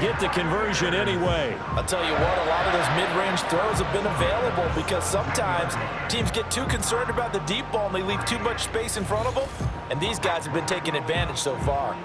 get the conversion anyway. I'll tell you what, a lot of those mid-range throws have been available because sometimes teams get too concerned about the deep ball and they leave too much space in front of them, and these guys have been taking advantage so far.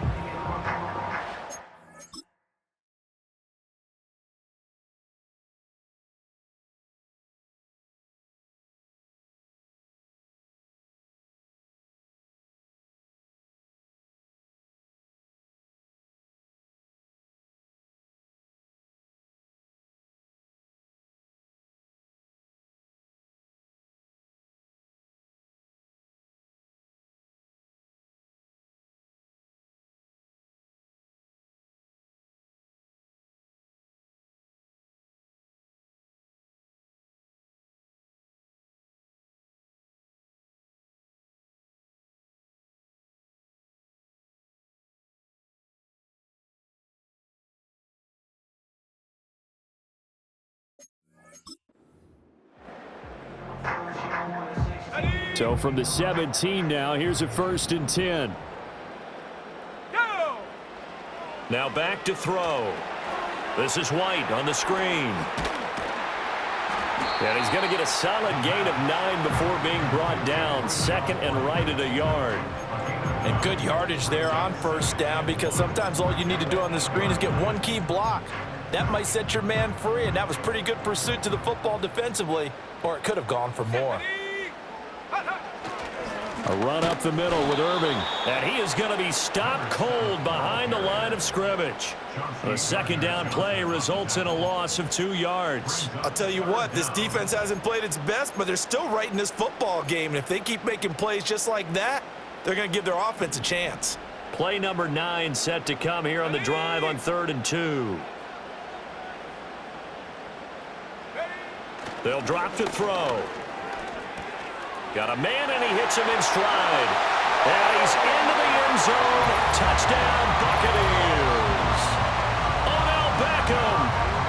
So from the 17 now, here's a 1st and 10. Go! Now back to throw. This is White on the screen. And he's going to get a solid gain of 9 before being brought down. 2nd and right at a yard. And good yardage there on 1st down because sometimes all you need to do on the screen is get one key block. That might set your man free, and that was pretty good pursuit to the football defensively, or it could have gone for more. A run up the middle with Irving. And he is going to be stopped cold behind the line of scrimmage. The 2nd down play results in a loss of 2 yards. I'll tell you what, this defense hasn't played its best, but they're still right in this football game. And if they keep making plays just like that, they're going to give their offense a chance. Play number 9 set to come here on the drive on 3rd and 2. They'll drop to throw. Got a man, and he hits him in stride. And he's into the end zone. Touchdown, Buccaneers. Odell Beckham,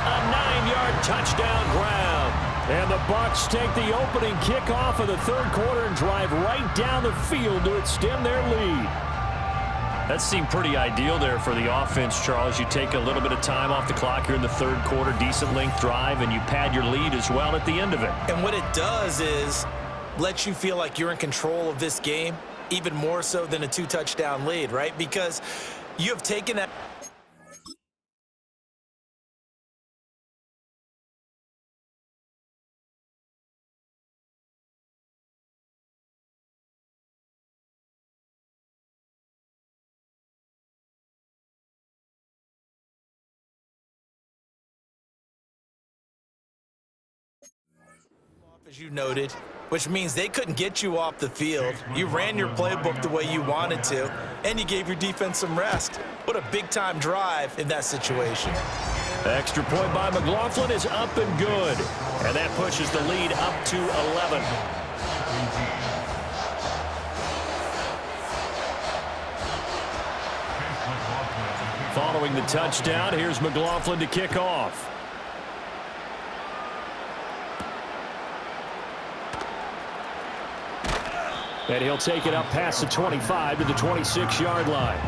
a 9-yard touchdown grab. And the Bucs take the opening kickoff of the 3rd quarter and drive right down the field to extend their lead. That seemed pretty ideal there for the offense, Charles. You take a little bit of time off the clock here in the 3rd quarter, decent length drive, and you pad your lead as well at the end of it. And what it does is lets you feel like you're in control of this game, even more so than a 2-touchdown lead, right? Because you have taken that. As you noted, which means they couldn't get you off the field. You ran your playbook the way you wanted to, and you gave your defense some rest. What a big-time drive in that situation. Extra point by McLaughlin is up and good, and that pushes the lead up to 11. Following the touchdown, here's McLaughlin to kick off. And he'll take it up past the 25 to the 26-yard line.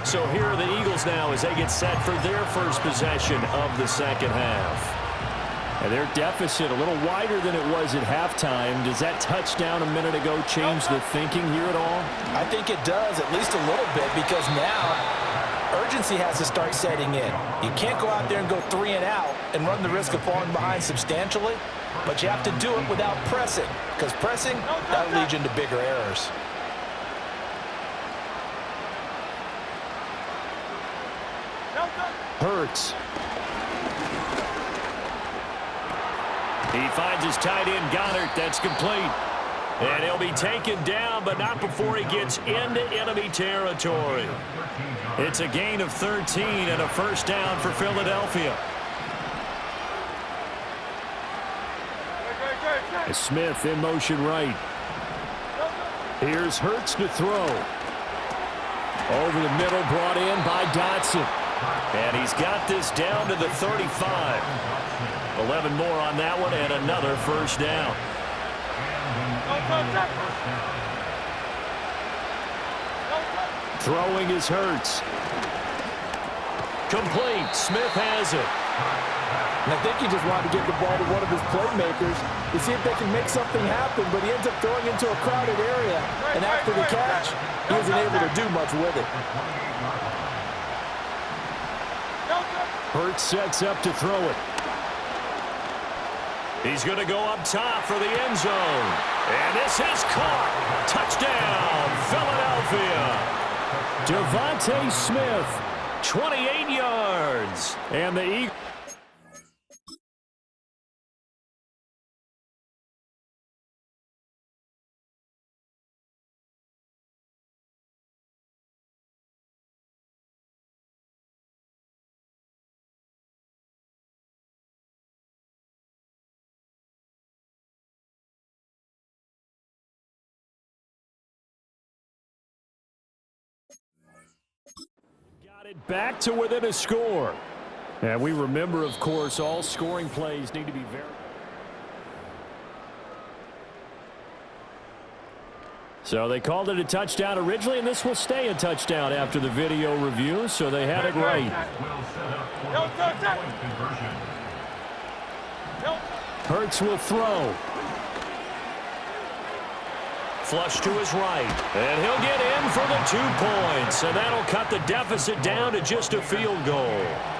So here are the Eagles now as they get set for their first possession of the 2nd half. And their deficit a little wider than it was at halftime. Does that touchdown a minute ago change the thinking here at all? I think it does, at least a little bit, because now urgency has to start setting in. You can't go out there and go 3 and out and run the risk of falling behind substantially. But you have to do it without pressing, because pressing, that'll lead you into bigger errors. Hurts. He finds his tight end, Goddard. That's complete. And he'll be taken down, but not before he gets into enemy territory. It's a gain of 13 and a 1st down for Philadelphia. Smith in motion right. Here's Hurts to throw. Over the middle, brought in by Dotson. And he's got this down to the 35. 11 more on that one, and another 1st down. Throwing is Hurts. Complete. Smith has it. And I think he just wanted to give the ball to one of his playmakers to see if they can make something happen, but he ends up throwing into a crowded area, and after the catch, he isn't able to do much with it. Hurts sets up to throw it. He's going to go up top for the end zone. And this is caught. Touchdown, Philadelphia. Devontae Smith, 28 yards. And the Eagles. Got it back to within a score. And we remember, of course, all scoring plays need to be very. So they called it a touchdown originally, and this will stay a touchdown after the video review, so they had it right. Hurts will throw. Flush to his right, and he'll get in for the 2 points, and that'll cut the deficit down to just a field goal.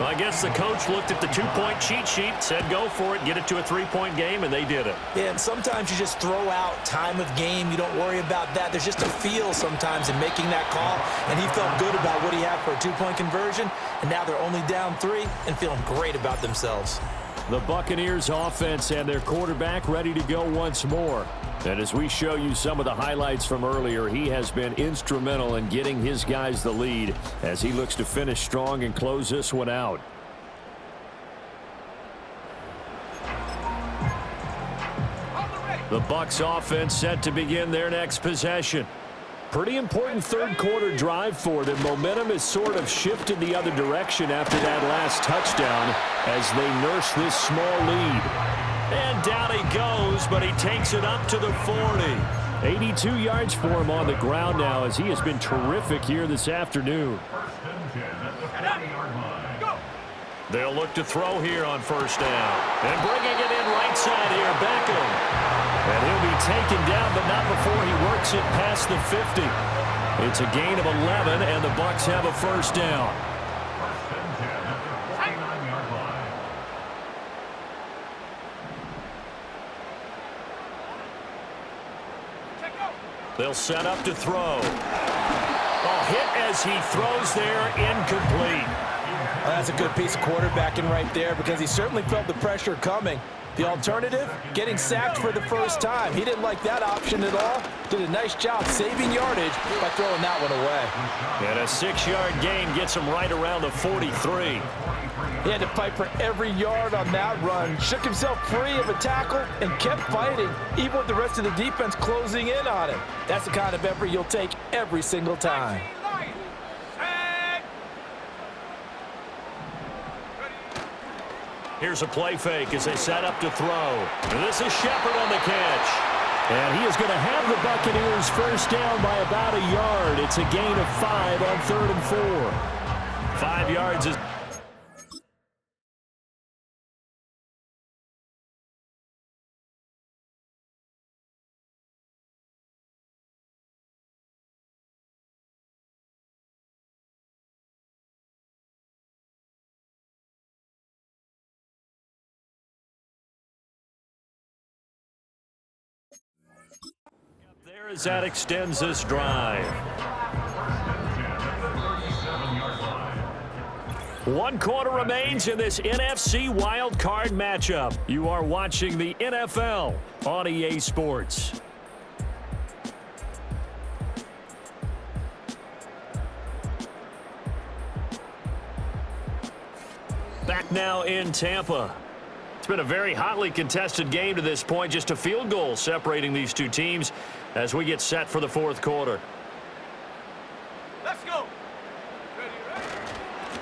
Well, I guess the coach looked at the 2-point cheat sheet, said go for it, get it to a 3-point game, and they did it. Yeah, and sometimes you just throw out time of game. You don't worry about that. There's just a feel sometimes in making that call, and he felt good about what he had for a 2-point conversion, and now they're only down 3 and feeling great about themselves. The Buccaneers offense and their quarterback ready to go once more. And as we show you some of the highlights from earlier, he has been instrumental in getting his guys the lead as he looks to finish strong and close this one out. The Bucs offense set to begin their next possession. Pretty important third quarter drive for them. Momentum has sort of shifted the other direction after that last touchdown as they nurse this small lead. And down he goes, but he takes it up to the 40. 82 yards for him on the ground now as he has been terrific here this afternoon. They'll look to throw here on first down. And bringing it in right side here, Beckham. And he'll be taken down, but not before he works it past the 50. It's a gain of 11, and the Bucs have a first down. They'll set up to throw. A hit as he throws there, incomplete. Well, that's a good piece of quarterbacking right there because he certainly felt the pressure coming. The alternative, getting sacked for the first time. He didn't like that option at all. Did a nice job saving yardage by throwing that one away. And a 6-yard gain gets him right around the 43. He had to fight for every yard on that run. Shook himself free of a tackle and kept fighting, even with the rest of the defense closing in on him. That's the kind of effort you'll take every single time. Here's a play fake as they set up to throw. And this is Shepard on the catch. And he is going to have the Buccaneers first down by about a yard. It's a gain of 5 on 3rd and 4. 5 yards is... There as that extends this drive. 1 quarter remains in this NFC wildcard matchup. You are watching the NFL on EA Sports. Back now in Tampa. It's been a very hotly contested game to this point. Just a field goal separating these two teams as we get set for the 4th quarter. Let's go. Ready.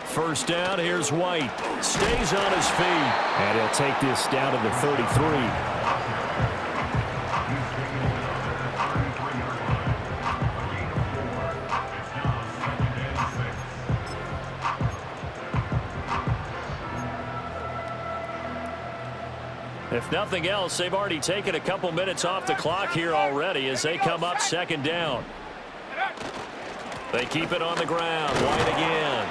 First down, here's White. Stays on his feet. And he'll take this down to the 33. If nothing else, they've already taken a couple minutes off the clock here already as they come up second down. They keep it on the ground. White again.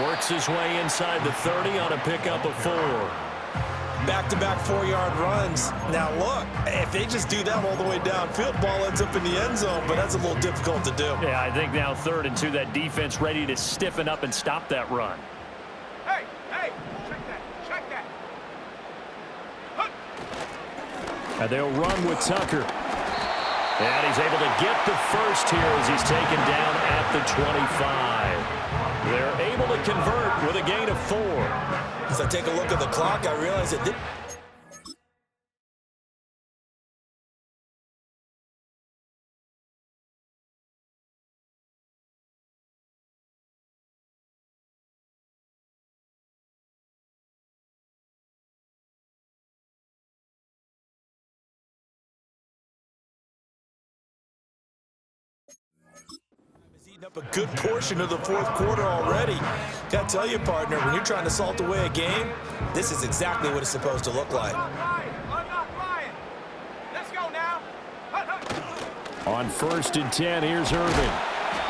Works his way inside the 30 on a pickup of 4. Back-to-back 4-yard runs. Now, look, if they just do that all the way downfield, ball ends up in the end zone, but that's a little difficult to do. Yeah, I think now 3rd and 2, that defense ready to stiffen up and stop that run. Hey, check that. And they'll run with Tucker. And he's able to get the first here as he's taken down at the 25. They're able to convert with a gain of 4. As I take a look at the clock, I realize it did. Up a good portion of the 4th quarter already. Gotta tell you, partner, when you're trying to salt away a game, this is exactly what it's supposed to look like. I'm not lying. Let's go now. On 1st and 10, here's Irvin.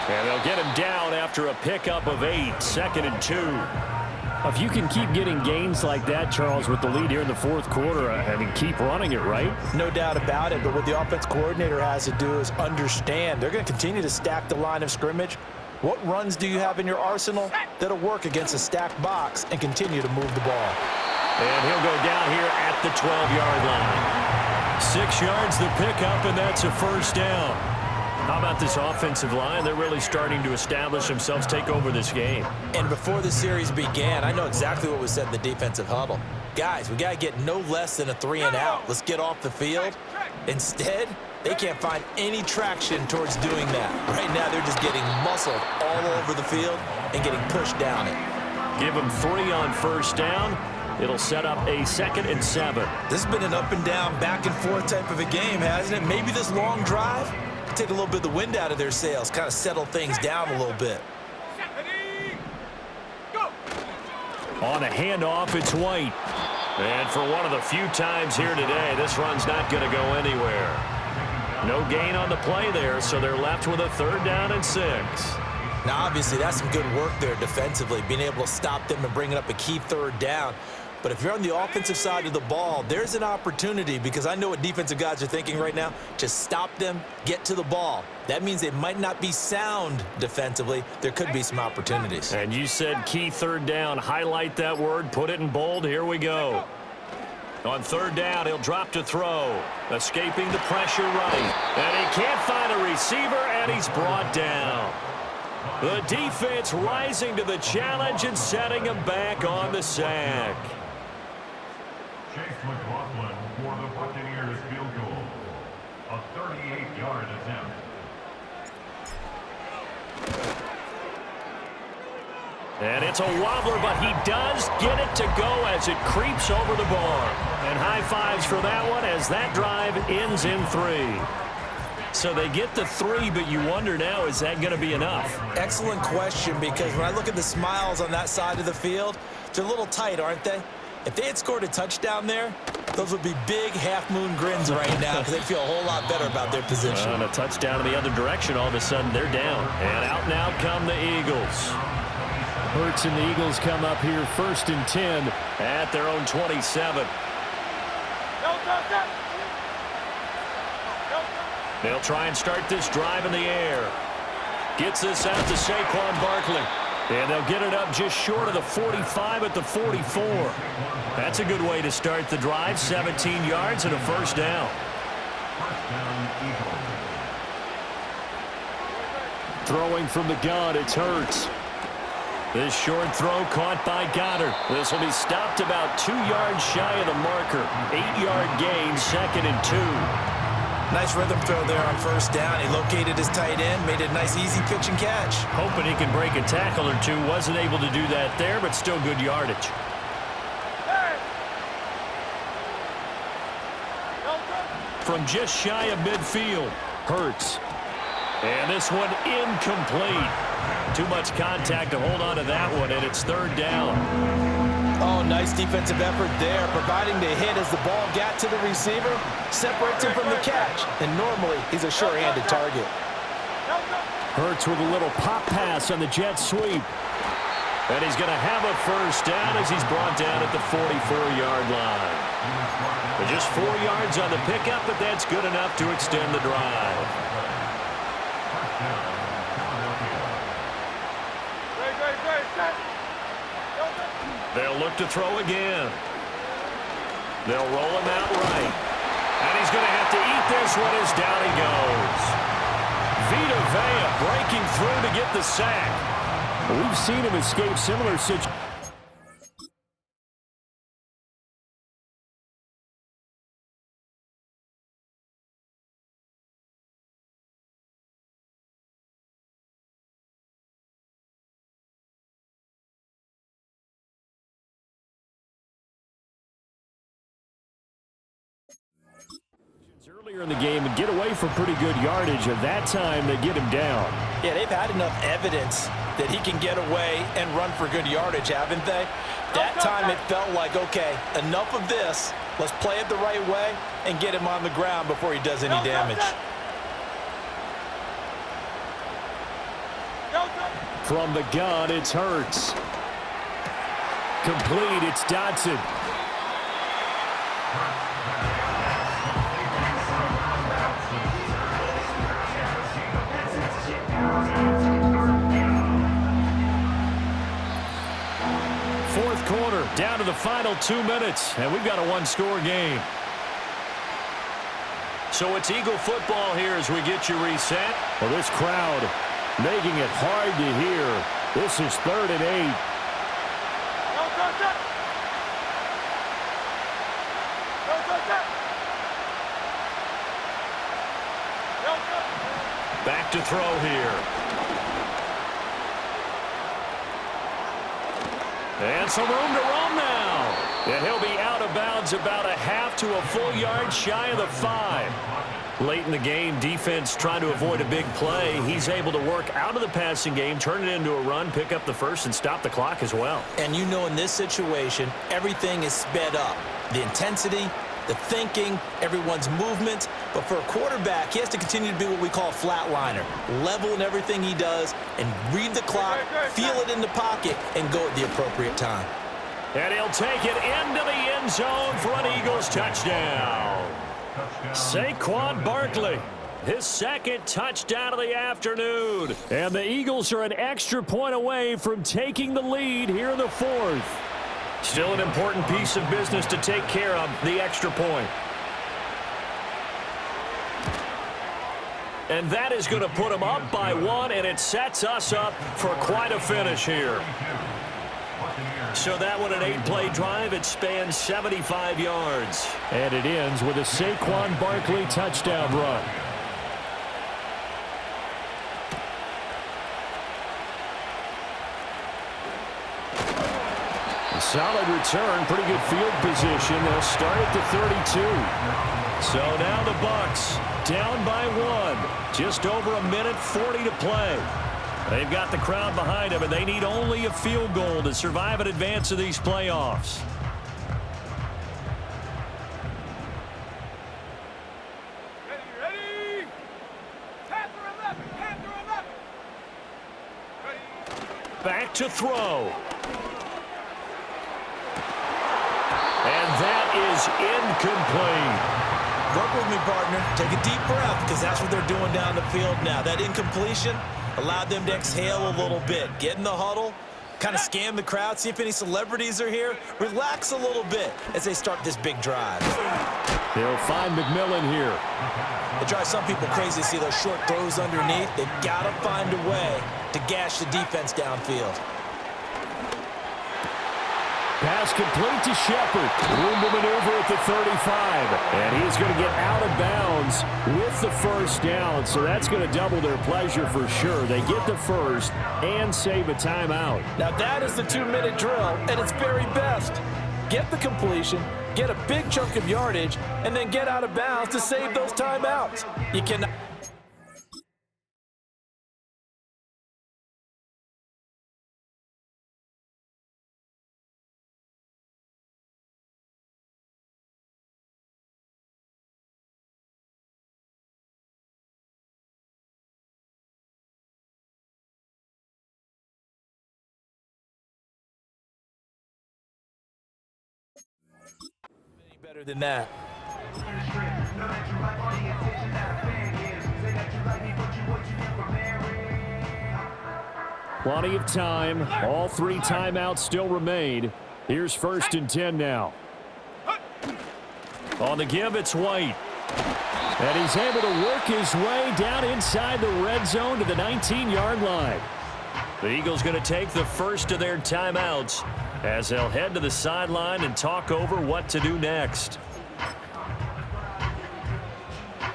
And they'll get him down after a pickup of 8, 2nd and 2. If you can keep getting gains like that, Charles, with the lead here in the 4th quarter, I mean, keep running it, right? No doubt about it, but what the offense coordinator has to do is understand. They're going to continue to stack the line of scrimmage. What runs do you have in your arsenal that'll work against a stacked box and continue to move the ball? And he'll go down here at the 12-yard line. 6 yards the pickup, and that's a first down. How about this offensive line? They're really starting to establish themselves, take over this game. And before the series began, I know exactly what was said in the defensive huddle. Guys, we got to get no less than a 3-and-out. Let's get off the field. Instead, they can't find any traction towards doing that. Right now, they're just getting muscled all over the field and getting pushed down it. Give them 3 on first down. It'll set up a 2nd and 7. This has been an up-and-down, back-and-forth type of a game, hasn't it? Maybe this long drive take a little bit of the wind out of their sails, kind of settle things down a little bit. On a handoff, it's White. And for one of the few times here today, this run's not going to go anywhere. No gain on the play there, so they're left with a 3rd down and 6. Now, obviously, that's some good work there defensively, being able to stop them and bringing up a key 3rd down. But if you're on the offensive side of the ball, there's an opportunity, because I know what defensive guys are thinking right now. Just stop them, get to the ball. That means they might not be sound defensively. There could be some opportunities. And you said key 3rd down. Highlight that word, put it in bold. Here we go. On 3rd down, he'll drop to throw. Escaping the pressure right. And he can't find a receiver, and he's brought down. The defense rising to the challenge and setting him back on the sack. Chase McLaughlin for the Buccaneers field goal. A 38-yard attempt. And it's a wobbler, but he does get it to go as it creeps over the bar. And high fives for that one as that drive ends in 3. So they get the 3, but you wonder now, is that going to be enough? Excellent question, because when I look at the smiles on that side of the field, they're a little tight, aren't they? If they had scored a touchdown there, those would be big half-moon grins right now, because they'd feel a whole lot better about their position. And a touchdown in the other direction, all of a sudden they're down. And out now come the Eagles. Hurts and the Eagles come up here 1st and 10 at their own 27. They'll try and start this drive in the air. Gets this out to Saquon Barkley. And they'll get it up just short of the 45 at the 44. That's a good way to start the drive. 17 yards and a first down. Throwing from the gun, it's Hurts. This short throw caught by Goddard. This will be stopped about 2 yards shy of the marker. 8-yard gain, 2nd and 2. Nice rhythm throw there on first down. He located his tight end, made a nice easy pitch and catch. Hoping he can break a tackle or two. Wasn't able to do that there, but still good yardage. From just shy of midfield, Hurts. And this one incomplete. Too much contact to hold on to that one, and it's 3rd down. Oh, nice Nice defensive effort there, providing the hit as the ball got to the receiver, separates him from the catch, and normally he's a sure-handed target. Hurts with a little pop pass on the jet sweep. And he's going to have a first down as he's brought down at the 44-yard line. But just 4 yards on the pickup, but that's good enough to extend the drive. They'll look to throw again. They'll roll him out right. And he's going to have to eat this one as down he goes. Vita Vea breaking through to get the sack. We've seen him escape similar situations. Earlier in the game and get away for pretty good yardage. At that time, they get him down. Yeah, they've had enough evidence that he can get away and run for good yardage, haven't they? That time it felt like, okay, enough of this. Let's play it the right way and get him on the ground before he does any damage. From the gun, it's Hurts. Complete, it's Dodson. Fourth quarter, down to the final 2 minutes, and we've got a one-score game. So it's Eagle football here as we get you reset. Well, this crowd making it hard to hear. This is 3rd and 8. Back to throw here. And some room to run now. And he'll be out of bounds about a half to a full yard shy of the 5. Late in the game, defense trying to avoid a big play. He's able to work out of the passing game, turn it into a run, pick up the first, and stop the clock as well. And you know in this situation, everything is sped up. The intensity, the thinking, everyone's movement. But for a quarterback, he has to continue to be what we call a flatliner. Level in everything he does and read the clock, feel it in the pocket, and go at the appropriate time. And he'll take it into the end zone for an Eagles touchdown. Saquon Barkley, his second touchdown of the afternoon. And the Eagles are an extra point away from taking the lead here in the 4th. Still an important piece of business to take care of, the extra point. And that is going to put them up by 1, and it sets us up for quite a finish here. So that one, an 8-play drive. It spans 75 yards. And it ends with a Saquon Barkley touchdown run. Solid return, pretty good field position. They'll start at the 32. So now the Bucs down by 1. Just over a minute 40 to play. They've got the crowd behind them, and they need only a field goal to survive and advance to these playoffs. Ready? Panther 11, Panther 11. Ready? Back to throw. And that is incomplete. Work with me, partner. Take a deep breath, because that's what they're doing down the field now. That incompletion allowed them to exhale a little bit. Get in the huddle, kind of scan the crowd, see if any celebrities are here. Relax a little bit as they start this big drive. They'll find McMillan here. It drives some people crazy to see those short throws underneath. They've got to find a way to gash the defense downfield. Pass complete to Shepard. Room to maneuver at the 35. And he's going to get out of bounds with the first down. So that's going to double their pleasure for sure. They get the first and save a timeout. Now that is the 2-minute drill at its very best. Get the completion, get a big chunk of yardage, and then get out of bounds to save those timeouts. You cannot... Better than that. Plenty of time. All 3 timeouts still remain. Here's 1st and 10 now. On the give, it's White. And he's able to work his way down inside the red zone to the 19-yard line. The Eagles going to take the first of their timeouts as they'll head to the sideline and talk over what to do next.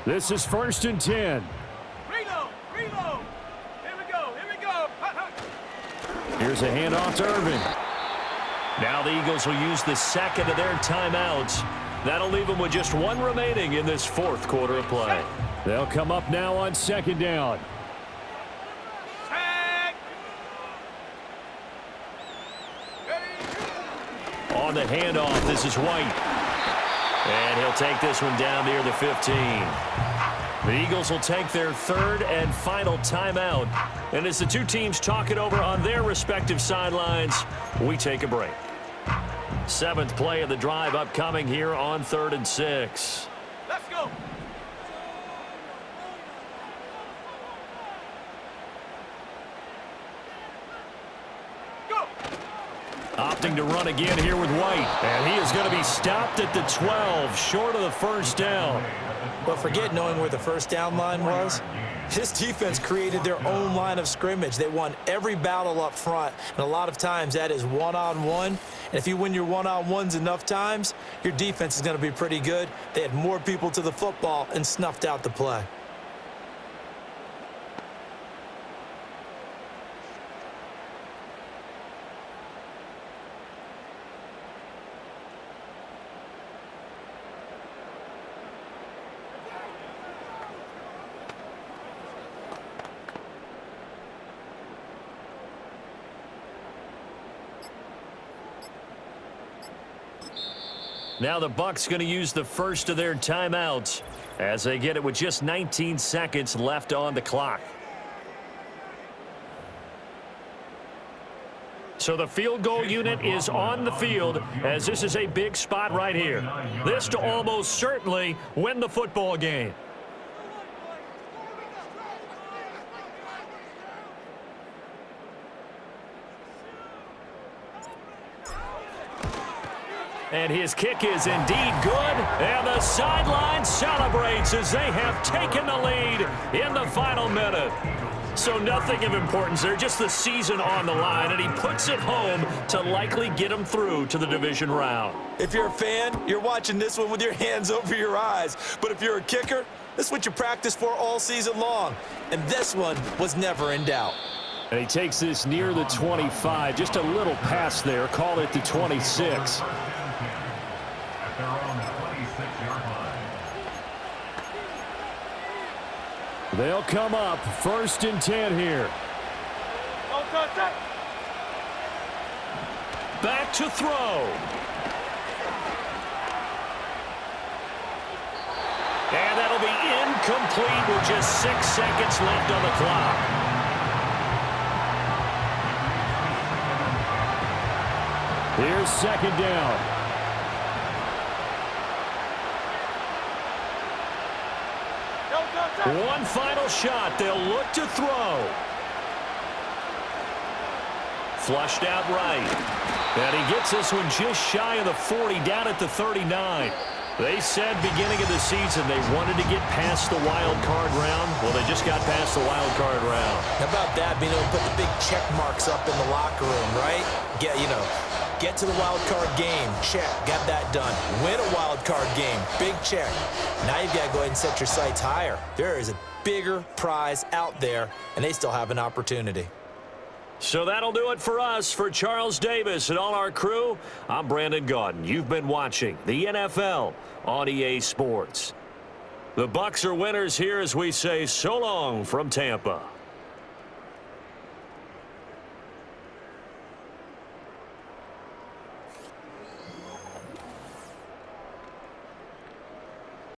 This is 1st and 10. Reload! Reload! Here we go! Here we go! Here's a handoff to Irvin. Now the Eagles will use the second of their timeouts. That'll leave them with just 1 remaining in this 4th quarter of play. They'll come up now on 2nd down. Tag! On the handoff, this is White. And he'll take this one down near the 15. The Eagles will take their 3rd and final timeout. And as the 2 teams talk it over on their respective sidelines, we take a break. 7th play of the drive upcoming here on 3rd and 6. Let's go! Go! Opting to run again here with White. And he is going to be stopped at the 12, short of the 1st down. But forget knowing where the 1st down line was. This defense created their own line of scrimmage. They won every battle up front, and a lot of times that is one-on-one. And if you win your one-on-ones enough times, your defense is going to be pretty good. They had more people to the football and snuffed out the play. Now the Bucs going to use the first of their timeouts as they get it with just 19 seconds left on the clock. So the field goal unit is on the field as this is a big spot right here. This to almost certainly win the football game. And his kick is indeed good. And the sideline celebrates as they have taken the lead in the final minute. So nothing of importance there, just the season on the line. And he puts it home to likely get him through to the division round. If you're a fan, you're watching this one with your hands over your eyes. But if you're a kicker, this is what you practice for all season long. And this one was never in doubt. And he takes this near the 25. Just a little pass there. Call it the 26. At their own 26-yard line. They'll come up 1st and 10 here. Back to throw. And that'll be incomplete with just 6 seconds left on the clock. Here's 2nd down. One final shot. They'll look to throw. Flushed out right. And he gets this one just shy of the 40, down at the 39. They said beginning of the season they wanted to get past the wild card round. Well, they just got past the wild card round. How about that, being able to put the big check marks up in the locker room, right? Get to the wild card game. Check. Got that done. Win a wild card game. Big check. Now you've got to go ahead and set your sights higher. There is a bigger prize out there, and they still have an opportunity. So that'll do it for us. For Charles Davis and all our crew, I'm Brandon Gaudin. You've been watching the NFL on EA Sports. The Bucs are winners here as we say so long from Tampa.